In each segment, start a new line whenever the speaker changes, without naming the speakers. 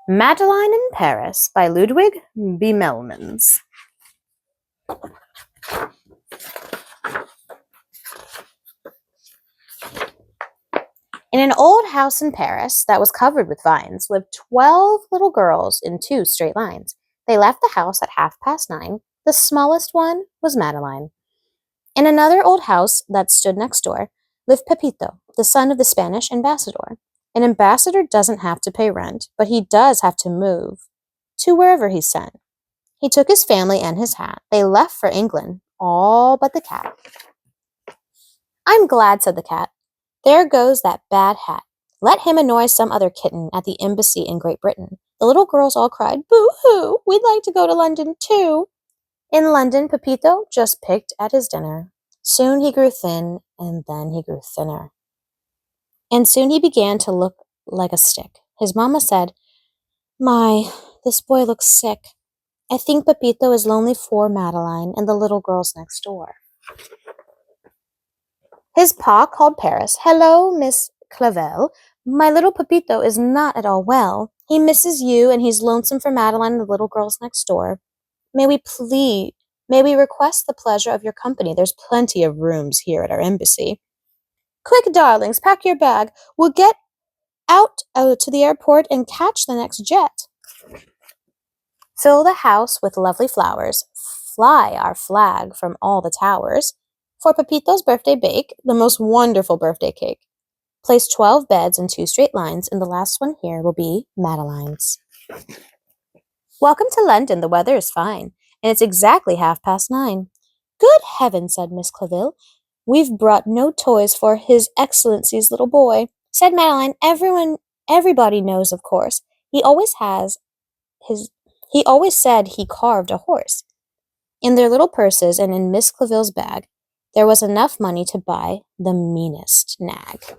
Madeline in Paris by Ludwig Bemelmans. In an old house in Paris that was covered with vines lived 12 little girls in 2 straight lines. They left the house at 9:30. The smallest one was Madeline. In another old house that stood next door lived Pepito, the son of the Spanish ambassador. An ambassador doesn't have to pay rent, but he does have to move to wherever he's sent. He took his family and his hat. They left for England, all but the cat. "I'm glad," said the cat. "There goes that bad hat. Let him annoy some other kitten at the embassy in Great Britain." The little girls all cried, "Boo-hoo! We'd like to go to London too." In London, Pepito just picked at his dinner. Soon he grew thin, and then he grew thinner. And soon he began to look like a stick. His mamma said, "My, this boy looks sick. I think Pepito is lonely for Madeline and the little girls next door." His pa called Paris. "Hello, Miss Clavel. My little Pepito is not at all well. He misses you, and he's lonesome for Madeline and the little girls next door. May we request the pleasure of your company? There's plenty of rooms here at our embassy." "Quick, darlings, pack your bag. We'll get out to the airport and catch the next jet. Fill the house with lovely flowers. Fly our flag from all the towers. For Pepito's birthday bake the most wonderful birthday cake. Place 12 beds in 2 straight lines, and the last one here will be Madeline's. Welcome to London. The weather is fine, and it's exactly 9:30. Good heaven, said Miss Claville. We've brought no toys for His Excellency's little boy, said Madeline. Everybody knows, of course. He always said he carved a horse. In their little purses and in Miss Claville's bag, there was enough money to buy the meanest nag.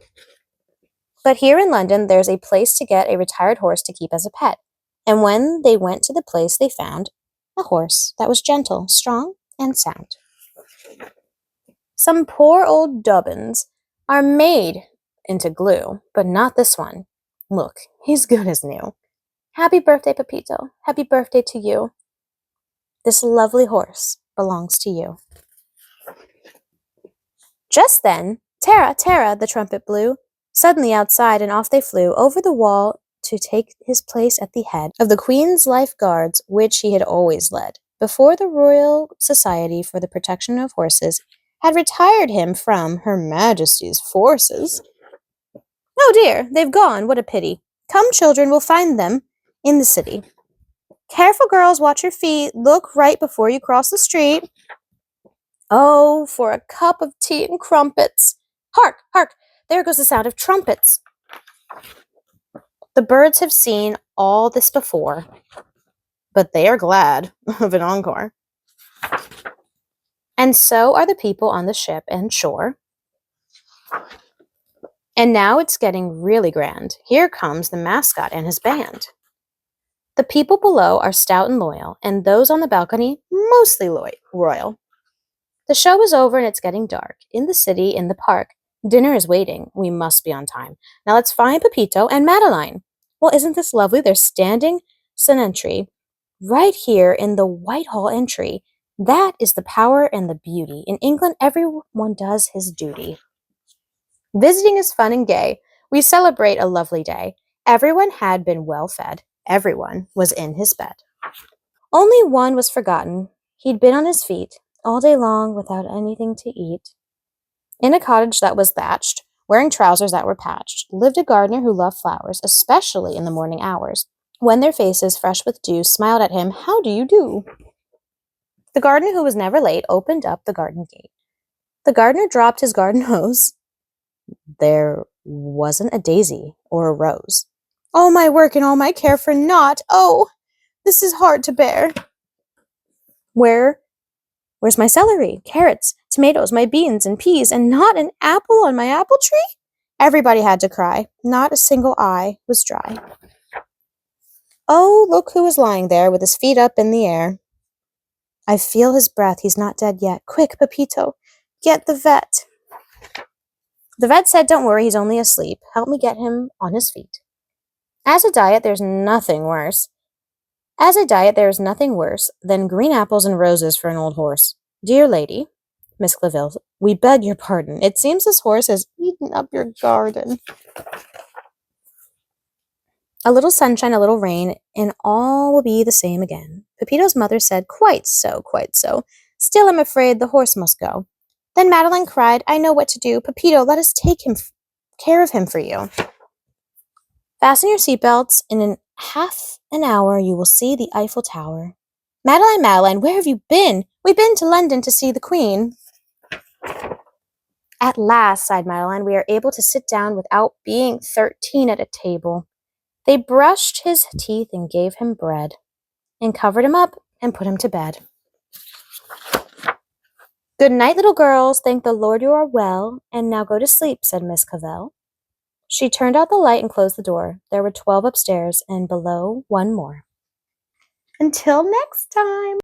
But here in London, there's a place to get a retired horse to keep as a pet. And when they went to the place, they found a horse that was gentle, strong, and sound. Some poor old Dobbins are made into glue, but not this one. Look, he's good as new. Happy birthday, Pepito. Happy birthday to you. This lovely horse belongs to you. Just then, Tara, Tara, the trumpet blew. Suddenly outside, and off they flew over the wall to take his place at the head of the Queen's Life Guards, which he had always led, before the Royal Society for the Protection of Horses had retired him from Her Majesty's forces. Oh dear, they've gone, what a pity. Come, children, we'll find them in the city. Careful, girls, watch your feet. Look right before you cross the street. Oh, for a cup of tea and crumpets. Hark, hark, there goes the sound of trumpets. The birds have seen all this before, but they are glad of an encore. And so are the people on the ship and shore. And now it's getting really grand. Here comes the mascot and his band. The people below are stout and loyal, and those on the balcony mostly royal. The show is over and it's getting dark. In the city, in the park, dinner is waiting. We must be on time. Now let's find Pepito and Madeline. Well, isn't this lovely? They're standing sentry right here in the Whitehall entry. That is the power and the beauty. In England, everyone does his duty. Visiting is fun and gay. We celebrate a lovely day. Everyone had been well fed. Everyone was in his bed. Only one was forgotten. He'd been on his feet all day long without anything to eat. In a cottage that was thatched, wearing trousers that were patched, lived a gardener who loved flowers, especially in the morning hours, when their faces, fresh with dew, smiled at him, "How do you do?" The gardener, who was never late, opened up the garden gate. The gardener dropped his garden hose. There wasn't a daisy or a rose. All my work and all my care for naught. Oh, this is hard to bear. Where's my celery, carrots, tomatoes, my beans and peas, and not an apple on my apple tree? Everybody had to cry. Not a single eye was dry. Oh, look who is lying there with his feet up in the air. I feel his breath. He's not dead yet. Quick, Pepito, get the vet. The vet said, "Don't worry, he's only asleep. Help me get him on his feet." As a diet, there's nothing worse. As a diet, there is nothing worse than green apples and roses for an old horse. Dear lady, Miss Claville, we beg your pardon. It seems this horse has eaten up your garden. A little sunshine, a little rain, and all will be the same again. Pepito's mother said, quite so, quite so. Still, I'm afraid the horse must go. Then Madeline cried, I know what to do. Pepito, let us take care of him for you. Fasten your seatbelts. In half an hour, you will see the Eiffel Tower. Madeline, Madeline, where have you been? We've been to London to see the Queen. At last, sighed Madeline, we are able to sit down without being 13 at a table. They brushed his teeth and gave him bread, and covered him up and put him to bed. Good night, little girls. Thank the Lord you are well, and now go to sleep, said Miss Cavell. She turned out the light and closed the door. There were 12 upstairs, and below 1 more. Until next time.